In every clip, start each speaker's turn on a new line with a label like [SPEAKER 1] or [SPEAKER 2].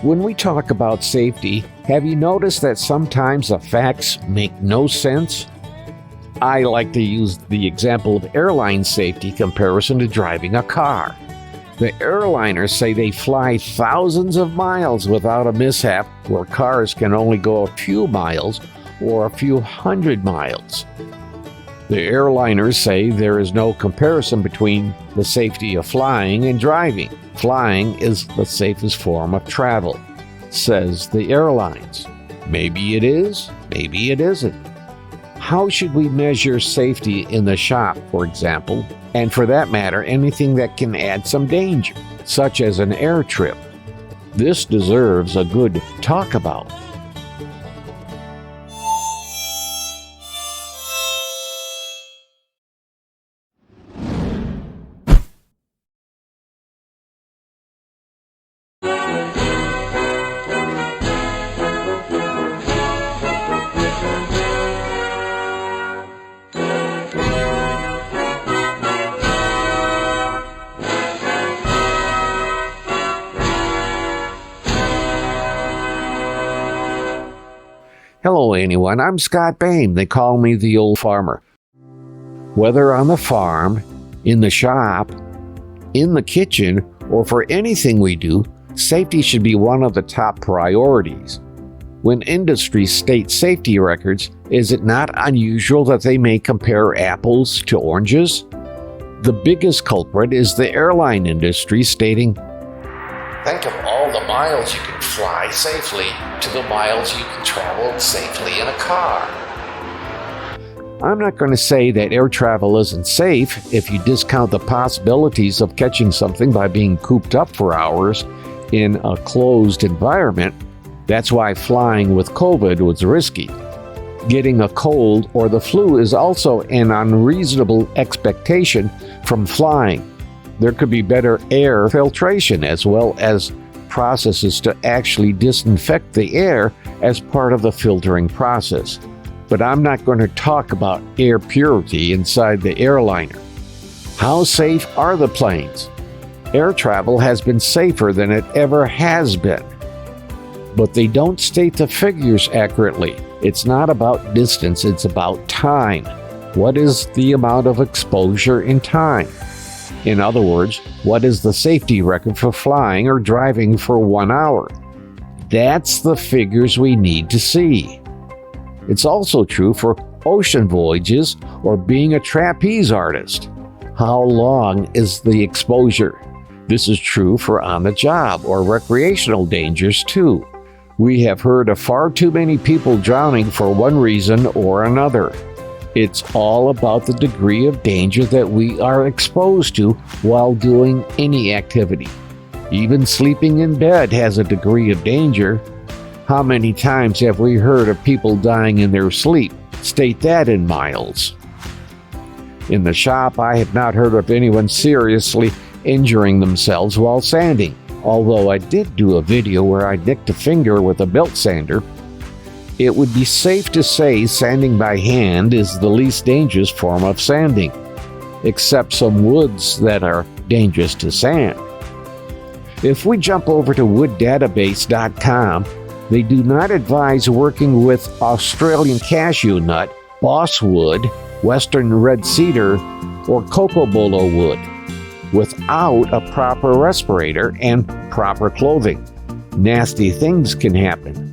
[SPEAKER 1] When we talk about safety, have you noticed that sometimes the facts make no sense? I like to use the example of airline safety comparison to driving a car. The airliners say they fly thousands of miles without a mishap, where cars can only go a few miles or a few hundred miles. The airliners say there is no comparison between the safety of flying and driving. Flying is the safest form of travel, says the airlines. Maybe it is, maybe it isn't. How should we measure safety in the shop, for example, and for that matter, anything that can add some danger, such as an air trip? This deserves a good talk about. Hello anyone, I'm Scott Bain. They call me the old farmer. Whether on the farm, in the shop, in the kitchen, or for anything we do, safety should be one of the top priorities. When industries state safety records, is it not unusual that they may compare apples to oranges? The biggest culprit is the airline industry stating, "Think of all the miles you can fly safely to the miles you can travel safely in a car." I'm not going to say that air travel isn't safe if you discount the possibilities of catching something by being cooped up for hours in a closed environment. That's why flying with COVID was risky. Getting a cold or the flu is also an unreasonable expectation from flying. There could be better air filtration as well as processes to actually disinfect the air as part of the filtering process. But I'm not going to talk about air purity inside the airliner. How safe are the planes? Air travel has been safer than it ever has been. But they don't state the figures accurately. It's not about distance, it's about time. What is the amount of exposure in time? In other words, what is the safety record for flying or driving for 1 hour? That's the figures we need to see. It's also true for ocean voyages or being a trapeze artist. How long is the exposure? This is true for on-the-job or recreational dangers too. We have heard of far too many people drowning for one reason or another. It's all about the degree of danger that we are exposed to while doing any activity. Even sleeping in bed has a degree of danger. How many times have we heard of people dying in their sleep? State that in miles. In the shop, I have not heard of anyone seriously injuring themselves while sanding, although I did do a video where I nicked a finger with a belt sander. It would be safe to say sanding by hand is the least dangerous form of sanding, except some woods that are dangerous to sand. If we jump over to wooddatabase.com, they do not advise working with Australian cashew nut, bosswood, western red cedar, or cocobolo wood without a proper respirator and proper clothing. Nasty things can happen.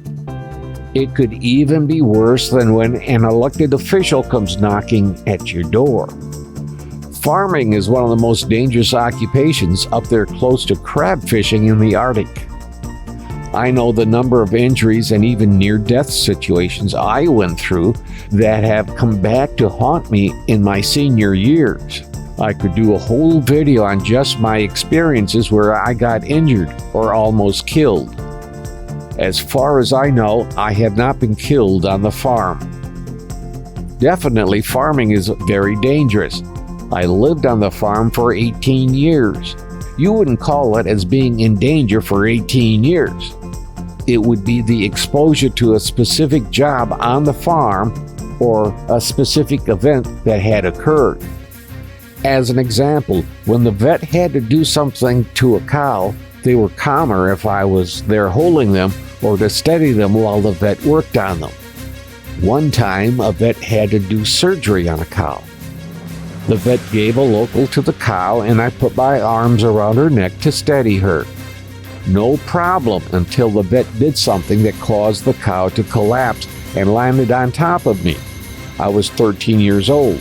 [SPEAKER 1] It could even be worse than when an elected official comes knocking at your door. Farming is one of the most dangerous occupations up there close to crab fishing in the Arctic. I know the number of injuries and even near-death situations I went through that have come back to haunt me in my senior years. I could do a whole video on just my experiences where I got injured or almost killed. As far as I know, I have not been killed on the farm. Definitely, farming is very dangerous. I lived on the farm for 18 years. You wouldn't call it as being in danger for 18 years. It would be the exposure to a specific job on the farm or a specific event that had occurred. As an example, when the vet had to do something to a cow, They were calmer if I was there holding them or to steady them while the vet worked on them. One time, a vet had to do surgery on a cow. The vet gave a local to the cow, and I put my arms around her neck to steady her. No problem until the vet did something that caused the cow to collapse and landed on top of me. I was 13 years old.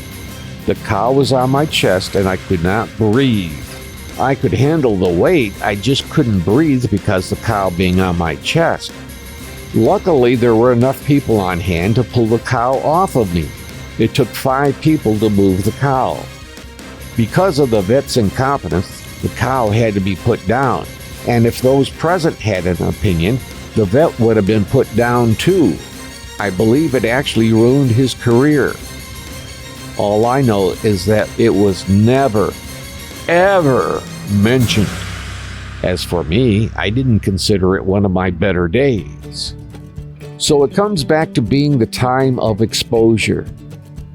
[SPEAKER 1] The cow was on my chest and I could not breathe. I could handle the weight, I just couldn't breathe because the cow being on my chest. Luckily, there were enough people on hand to pull the cow off of me. It took 5 people to move the cow. Because of the vet's incompetence, the cow had to be put down, and if those present had an opinion, the vet would have been put down too. I believe it actually ruined his career. All I know is that it was never, ever mentioned. As for me, I didn't consider it one of my better days. So it comes back to being the time of exposure.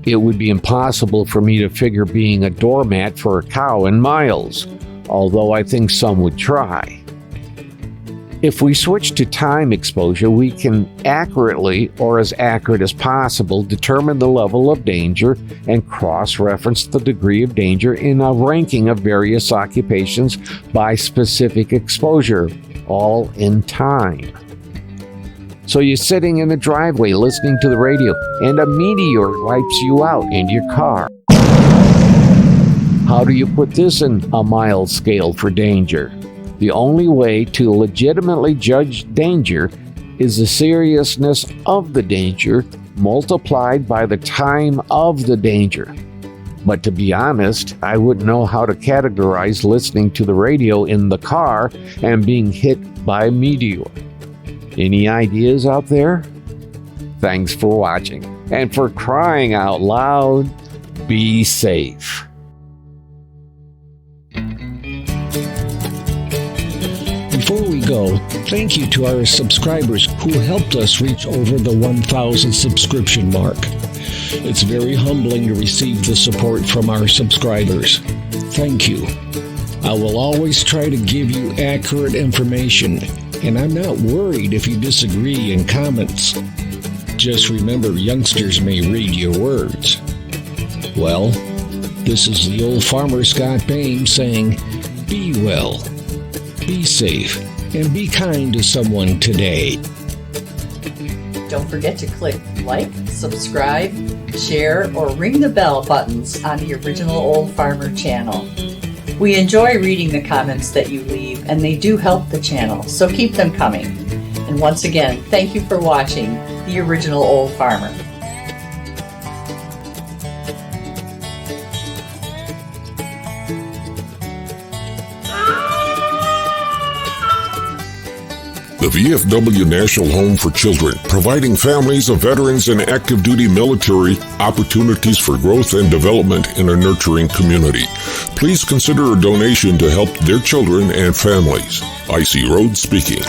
[SPEAKER 1] It would be impossible for me to figure being a doormat for a cow in miles, although I think some would try. If we switch to time exposure, we can accurately, or as accurate as possible, determine the level of danger and cross-reference the degree of danger in a ranking of various occupations by specific exposure, all in time. So you're sitting in the driveway listening to the radio, and a meteor wipes you out in your car. How do you put this in a mild scale for danger? The only way to legitimately judge danger is the seriousness of the danger multiplied by the time of the danger. But to be honest, I wouldn't know how to categorize listening to the radio in the car and being hit by a meteor. Any ideas out there? Thanks for watching. And for crying out loud, be safe.
[SPEAKER 2] Before we go, thank you to our subscribers who helped us reach over the 1,000 subscription mark. It's very humbling to receive the support from our subscribers. Thank you. I will always try to give you accurate information, and I'm not worried if you disagree in comments. Just remember, youngsters may read your words. Well, this is the old farmer Scott Bain saying, be well, be safe, and be kind to someone today.
[SPEAKER 3] Don't forget to click like, subscribe, share, or ring the bell buttons on the original Old Farmer channel. We enjoy reading the comments that you leave, and they do help the channel, so keep them coming. And once again, thank you for watching the original Old Farmer.
[SPEAKER 4] The VFW National Home for Children, providing families of veterans and active duty military opportunities for growth and development in a nurturing community. Please consider a donation to help their children and families. I.C. Rhodes speaking.